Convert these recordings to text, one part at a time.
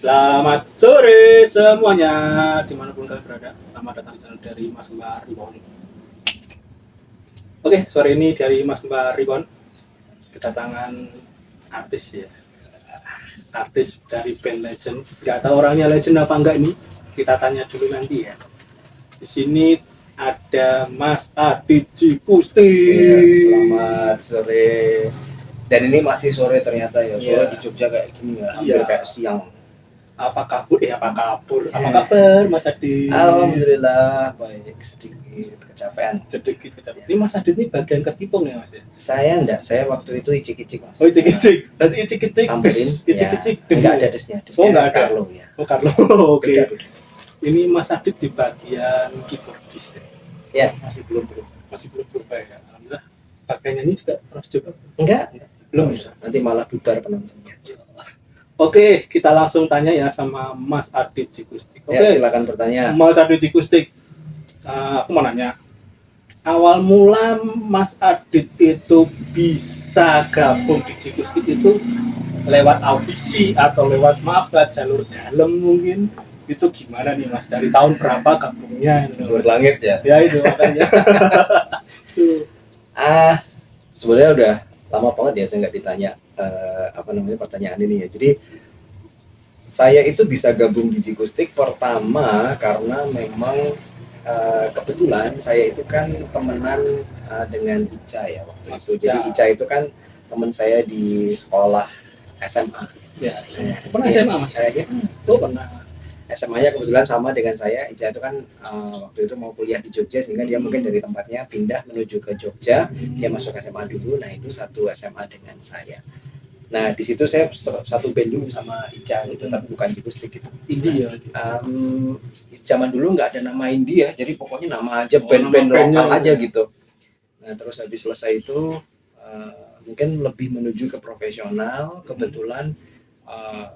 Selamat sore semuanya, dimanapun kalian berada. Selamat datang di channel dari Mas Kembar Ribon. Oke, sore ini dari Mas Kembar Ribon kedatangan artis ya, artis dari band Legend. Gak tahu orangnya Legend apa enggak ini, kita tanya dulu nanti ya. Di sini ada Mas Adit Cikusti. Iya, selamat sore. Dan ini masih sore ternyata ya. Sore Iya. di Jogja kayak gini ya, hampir Iya. kayak siang. Apa kabur? Apa kabar Mas Adit? Alhamdulillah baik, sedikit kecapean. Sedikit kecapean. Ini Mas Adit ini bagian ketipung ya Mas ya? Saya enggak, saya waktu itu icik-icik Mas. Oh icik-icik, tadi icik-icik. Tambahin, Icik-icik. ya. Enggak ada desnya. Oh enggak ada. Carlo ya. Oh Carlo, oke. Beda. Ini Mas Adit di bagian keyboardis ya? Ya. Masih belum berubah ya? Alhamdulillah. Bagian ini juga pernah dicoba? Enggak. Belum Bisa. Nanti malah bubar penontonnya. Oke, kita langsung tanya ya sama Mas Adit Cikusti. Oke, Ya, silakan bertanya. Mas Adit Cikusti, aku mau nanya. Awal mula Mas Adit itu bisa gabung di Cikusti itu lewat audisi atau lewat jalur dalam mungkin? Itu gimana nih Mas? Dari tahun berapa gabungnya? Sumber langit ya. Ya itu makanya. Sebenarnya udah lama banget ya saya nggak ditanya pertanyaan ini ya. Jadi saya itu bisa gabung di Jikustik pertama karena memang kebetulan saya itu kan temenan dengan Ica ya waktu itu. Jadi Ica itu kan teman saya di sekolah SMA. Ya, pernah SMA Mas? Saya tuh pernah. SMA-nya kebetulan sama dengan saya. Ica itu kan waktu itu mau kuliah di Jogja sehingga dia mungkin dari tempatnya pindah menuju ke Jogja. Dia masuk SMA dulu. Nah itu satu SMA dengan saya. Nah di situ saya satu band dulu sama Ica gitu, tapi bukan Jikustik gitu. Indie ya. Zaman dulu nggak ada nama indie ya, jadi pokoknya nama aja band-band lokal aja gitu. Nah terus habis selesai itu mungkin lebih menuju ke profesional. Kebetulan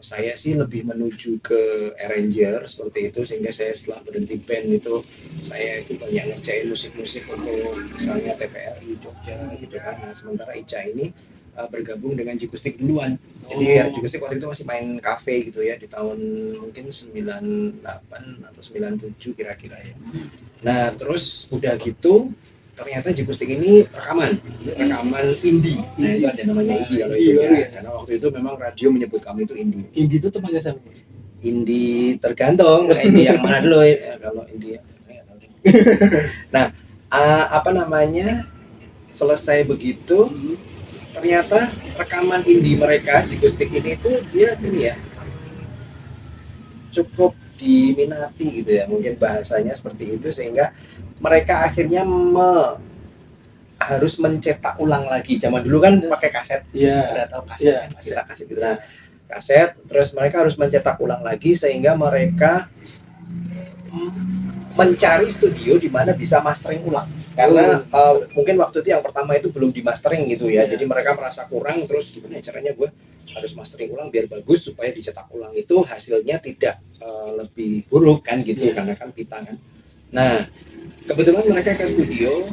saya sih lebih menuju ke arranger seperti itu, sehingga saya setelah berhenti band itu saya itu banyak ngerjain musik-musik untuk misalnya TVRI Jogja gitu kan. Nah sementara Ica ini bergabung dengan Jikustik duluan. Jadi ya, Jikustik waktu itu masih main kafe gitu ya di tahun mungkin 98 atau 97 kira-kira ya. Nah terus udah gitu ternyata Jikustik ini rekaman indie. Nah itu ada namanya indie kalau itu ya. Karena waktu itu memang radio menyebut kami itu indie. Indie itu temannya siapa? Indie tergantung indie yang mana dulu ya. Kalau indie saya nggak tahu deh. Nah selesai begitu ternyata rekaman indie mereka Jikustik ini tuh dia ini ya cukup diminati gitu ya, mungkin bahasanya seperti itu, sehingga mereka akhirnya harus mencetak ulang lagi. Zaman dulu kan pakai kaset, udah tahu kaset, cetak kaset gitu. Nah, kaset, terus mereka harus mencetak ulang lagi sehingga mereka mencari studio di mana bisa mastering ulang. Karena mungkin waktu itu yang pertama itu belum di mastering gitu ya. Jadi mereka merasa kurang, terus gimana caranya gue harus mastering ulang biar bagus supaya dicetak ulang itu hasilnya tidak lebih buruk kan gitu, karena kan pita kan. Nah kebetulan mereka ke studio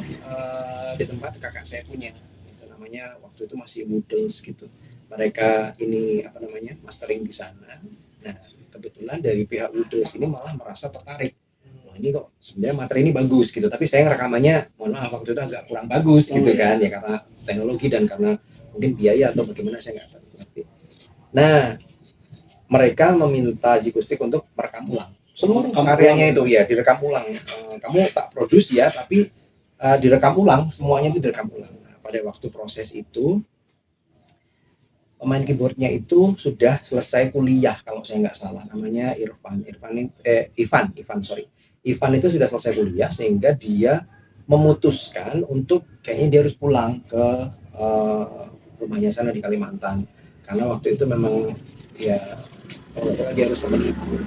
di tempat kakak saya punya, itu namanya waktu itu masih Woodles gitu. Mereka ini mastering di sana. Nah kebetulan dari pihak Woodles ini malah merasa tertarik. Wah ini kok sebenarnya materi ini bagus gitu, tapi saya rekamannya mohon maaf waktu itu agak kurang bagus gitu kan ya, karena teknologi dan karena mungkin biaya atau bagaimana saya nggak tahu. Nah mereka meminta Jikustik untuk merekam ulang seluruh karyanya itu ya, direkam ulang. Kamu tak produce ya, tapi direkam ulang, semuanya itu direkam ulang. Nah, pada waktu proses itu pemain keyboardnya itu sudah selesai kuliah kalau saya nggak salah, namanya Ivan itu sudah selesai kuliah sehingga dia memutuskan untuk kayaknya dia harus pulang ke rumahnya sana di Kalimantan, karena waktu itu memang ya dia harus teman ibu.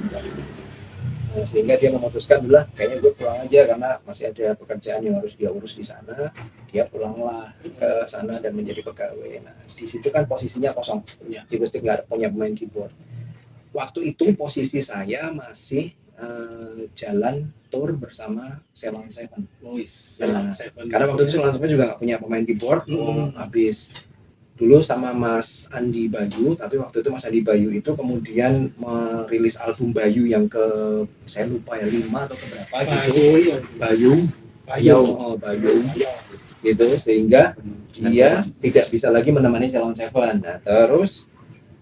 Nah, sehingga dia memutuskan udah kayaknya gue pulang aja karena masih ada pekerjaan yang harus dia urus di sana. Dia pulanglah ke sana dan menjadi pegawai. Nah di situ kan posisinya kosong, Jikustik nggak punya pemain keyboard. Waktu itu posisi saya masih jalan tour bersama Ceylon Seven. Karena waktu itu Ceylon Seven juga nggak punya pemain keyboard. Habis dulu sama Mas Andi Bayu, tapi waktu itu Mas Andi Bayu itu kemudian merilis album Bayu yang ke saya lupa ya 5 atau keberapa gitu. Bayu Bayu gitu, sehingga dia tidak bisa lagi menemani Ceylon Seven. Nah terus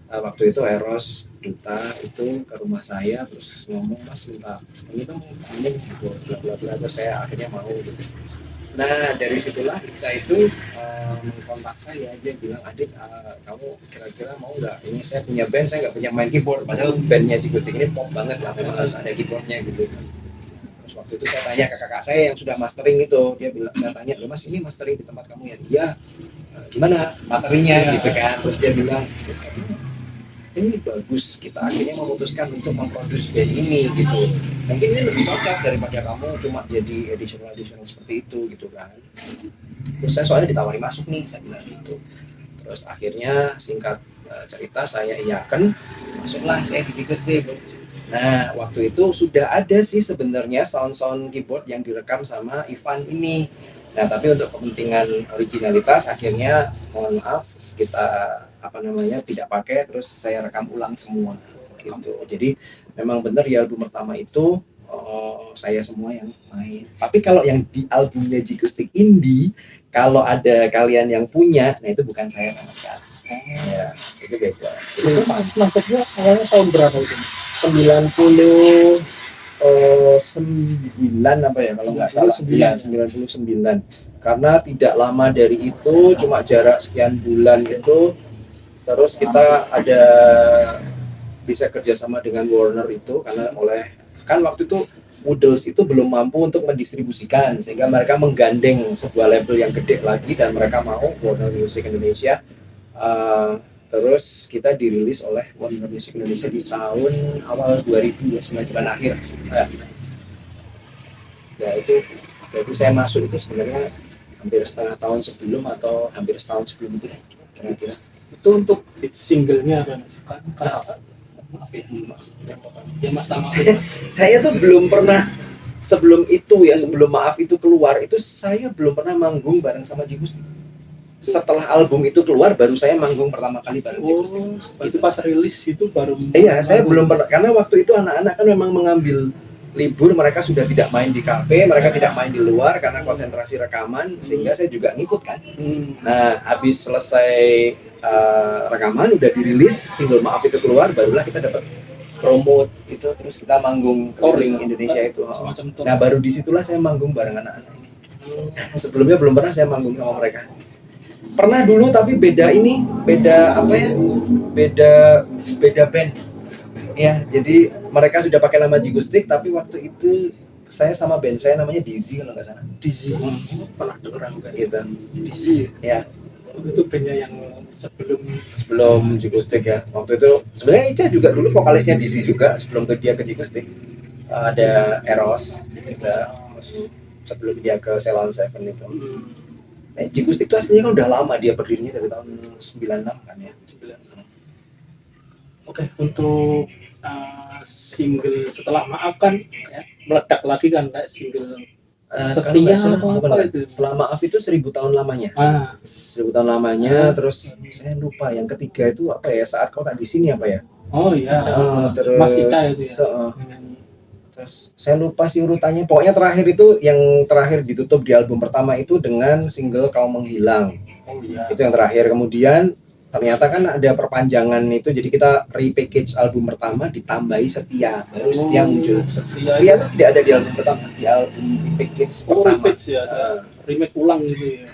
waktu itu Eros Duta itu ke rumah saya terus ngomong, Mas minta ini dong ini gitu, bla bla bla, terus saya akhirnya mau gitu. Nah dari situlah Ica itu kontak saya, dia bilang, Adit kamu kira-kira mau nggak, ini saya punya band, saya nggak punya main keyboard, padahal bandnya Jigustik ini pop banget lah, memang harus ada keyboardnya gitu. Terus waktu itu saya tanya ke kakak saya yang sudah mastering itu, dia bilang, saya tanya, loh Mas ini mastering di tempat kamu ya? Iya. Gimana materinya gitu kan? Terus dia bilang, ini bagus, kita akhirnya memutuskan untuk memproduksi band ini gitu, mungkin ini lebih cocok daripada kamu cuma jadi additional seperti itu gitu kan. Terus saya soalnya ditawari masuk nih, saya bilang gitu. Terus akhirnya singkat cerita saya iyakan, masuklah saya di Jigustik. Nah waktu itu sudah ada sih sebenarnya sound keyboard yang direkam sama Ivan ini. Nah tapi untuk kepentingan originalitas akhirnya mohon maaf kita tidak pakai, terus saya rekam ulang semua gitu. Jadi memang benar ya album pertama itu saya semua yang main. Tapi kalau yang di albumnya Jigustik Indie, kalau ada kalian yang punya, nah itu bukan saya sama sekali. Ya, itu beda. Itu masuknya awalnya tahun berapa itu? 99 apa ya kalau nggak salah, 99. Karena tidak lama dari itu, cuma jarak sekian bulan itu, terus kita ada bisa kerjasama dengan Warner itu karena kan waktu itu Woodles itu belum mampu untuk mendistribusikan, sehingga mereka menggandeng sebuah label yang gede lagi dan mereka mau, Warner Music Indonesia. Terus kita dirilis oleh Warner Music Indonesia di tahun awal 2000 ya, 99 akhir. Ya itu, jadi saya masuk itu sebenarnya hampir setengah tahun sebelum atau hampir setahun sebelum itu kira-kira. Itu untuk hit singlenya kan? Maaf ya. Ya Mas Tama. Saya tuh belum pernah sebelum itu ya, sebelum Maaf itu keluar itu saya belum pernah manggung bareng sama Jigustik. Setelah album itu keluar baru saya manggung pertama kali bareng Jigustik. Itu pas rilis itu baru. Iya, saya belum pernah, karena waktu itu anak-anak kan memang mengambil libur, mereka sudah tidak main di kafe, mereka tidak main di luar karena konsentrasi rekaman, sehingga saya juga ngikut kan. Nah, habis selesai rekaman udah dirilis, single Maaf itu keluar, barulah kita dapat promote itu, terus kita manggung touring Indonesia itu. Nah, baru disitulah saya manggung bareng anak-anak ini. Sebelumnya belum pernah saya manggung sama mereka. Pernah dulu tapi beda band. Ya, jadi mereka sudah pakai nama Jigustik, tapi waktu itu saya sama band saya namanya Dizzy kalau nggak salah. Dizzy, pernah dengar kan Gitu. Dizzy. Ya. Itu bandnya yang sebelum Jigustik ya. Waktu itu sebenarnya Ica juga dulu vokalisnya Dizzy juga sebelum dia ke Jigustik. Ada Eros juga sebelum dia ke Ceylon Seven itu. Jigustik itu aslinya kan udah lama, dia berdirinya dari tahun 96 kan ya. Oke, untuk single setelah Maaf kan ya, meledak lagi kan kayak single Setia atau apa itu? Setelah Maaf itu 1000 tahun lamanya. 1000 tahun lamanya, terus saya lupa yang ketiga itu apa ya, Saat Kau Tak Di Sini apa ya? Oh iya. Terus Mas Ica itu ya. Terus saya lupa sih urutannya. Pokoknya terakhir itu yang terakhir ditutup di album pertama itu dengan single Kau Menghilang. Oh iya. Itu yang terakhir. Kemudian ternyata kan ada perpanjangan itu, jadi kita repackage album pertama ditambahi Setia, baru Setia muncul. Setia itu tidak ada di album pertama, di album repackage pertama. Remake ulang gitu ya.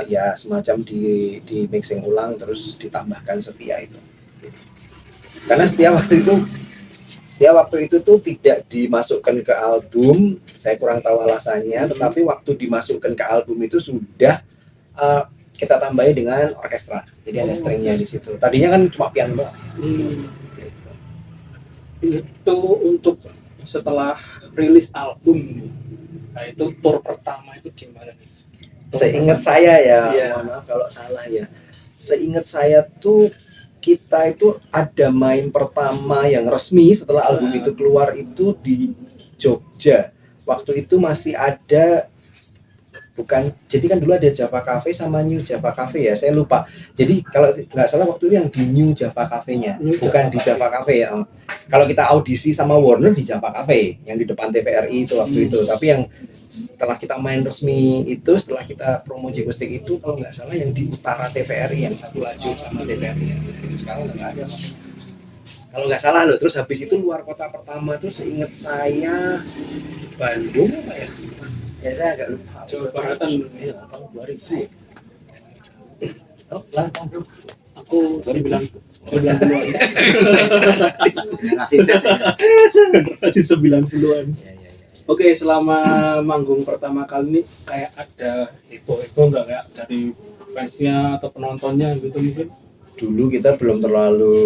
Ya semacam di mixing ulang terus ditambahkan Setia itu. Karena Setia waktu itu tuh tidak dimasukkan ke album, saya kurang tahu alasannya, tetapi waktu dimasukkan ke album itu sudah kita tambahi dengan orkestra, jadi ada stringnya di situ. Tadinya kan cuma piano doang. Itu untuk setelah rilis album, nah itu tour pertama itu gimana nih? Seingat saya ya, mohon maaf kalau salah ya. Seingat saya tuh kita itu ada main pertama yang resmi setelah album itu keluar itu di Jogja. Waktu itu masih ada bukan, jadi kan dulu ada Java Cafe sama New Java Cafe ya, saya lupa. Jadi kalau nggak salah waktu itu yang di New Java Cafe-nya, New bukan Java di Cafe. Java Cafe ya. Kalau kita audisi sama Warner di Java Cafe yang di depan TVRI itu waktu itu, tapi yang setelah kita main resmi itu, setelah kita promo Jikustik itu, kalau nggak salah yang di utara TVRI yang satu lajur sama TVRI itu sekarang udah nggak ada. Kalau nggak salah loh. Terus habis itu luar kota pertama tuh seingat saya Bandung apa ya? Ya saya agak lupa. Jawa Baratan. Iya, tahun 2000 ya. Oh, lah, tahun Aku 90-an. generasi Z ya. Generasi 90-an. Iya, iya, iya. Oke, selama manggung pertama kali ini kayak ada heboh-heboh nggak kayak dari fansnya atau penontonnya gitu mungkin? Dulu kita belum terlalu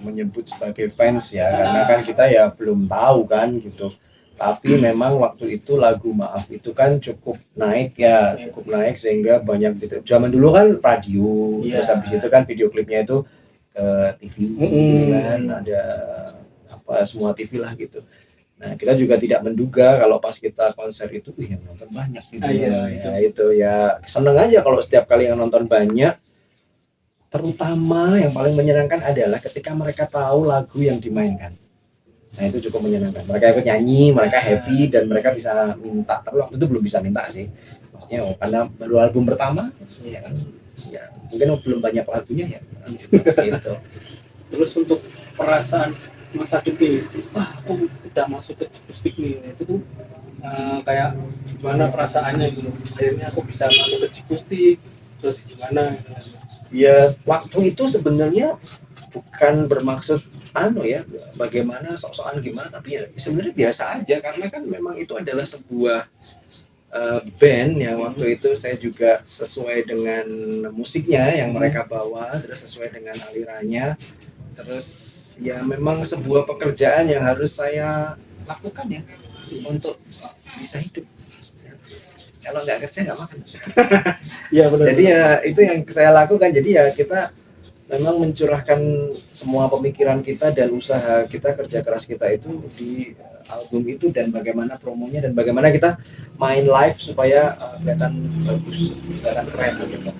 menyebut sebagai fans ya, karena kan kita ya belum tahu kan gitu. Tapi memang waktu itu lagu Maaf itu kan cukup naik ya, cukup naik sehingga banyak gitu. Zaman dulu kan radio, Iya. terus habis itu kan video klipnya itu ke TV gitu kan, ada apa semua TV lah gitu. Nah, kita juga tidak menduga kalau pas kita konser itu, yang nonton banyak gitu Iya, ya. Itu ya seneng aja kalau setiap kali yang nonton banyak. Terutama yang paling menyenangkan adalah ketika mereka tahu lagu yang dimainkan. Nah, itu cukup menyenangkan. Mereka ikut nyanyi, mereka happy, dan mereka bisa minta. Tapi waktu itu belum bisa minta sih. Maksudnya karena baru album pertama, ya kan. Ya, mungkin belum banyak lagunya ya. Gitu. Terus untuk perasaan Mas Adit nih, wah aku udah masuk ke Jikustik nih, itu tuh kayak gimana perasaannya gitu. Akhirnya aku bisa masuk ke Jikustik, terus gimana? Ya, waktu itu sebenarnya bukan bermaksud ya bagaimana sok-sokan gimana, tapi ya sebenarnya biasa aja karena kan memang itu adalah sebuah band yang waktu itu saya juga sesuai dengan musiknya yang mereka bawa, terus sesuai dengan alirannya, terus ya memang sebuah pekerjaan yang harus saya lakukan ya untuk bisa hidup. Kalau nggak kerja nggak makan. Iya benar. Jadi ya itu yang saya lakukan. Jadi ya kita memang mencurahkan semua pemikiran kita dan usaha kita, kerja keras kita itu di album itu, dan bagaimana promonya dan bagaimana kita main live supaya kelihatan bagus, kelihatan keren gitu.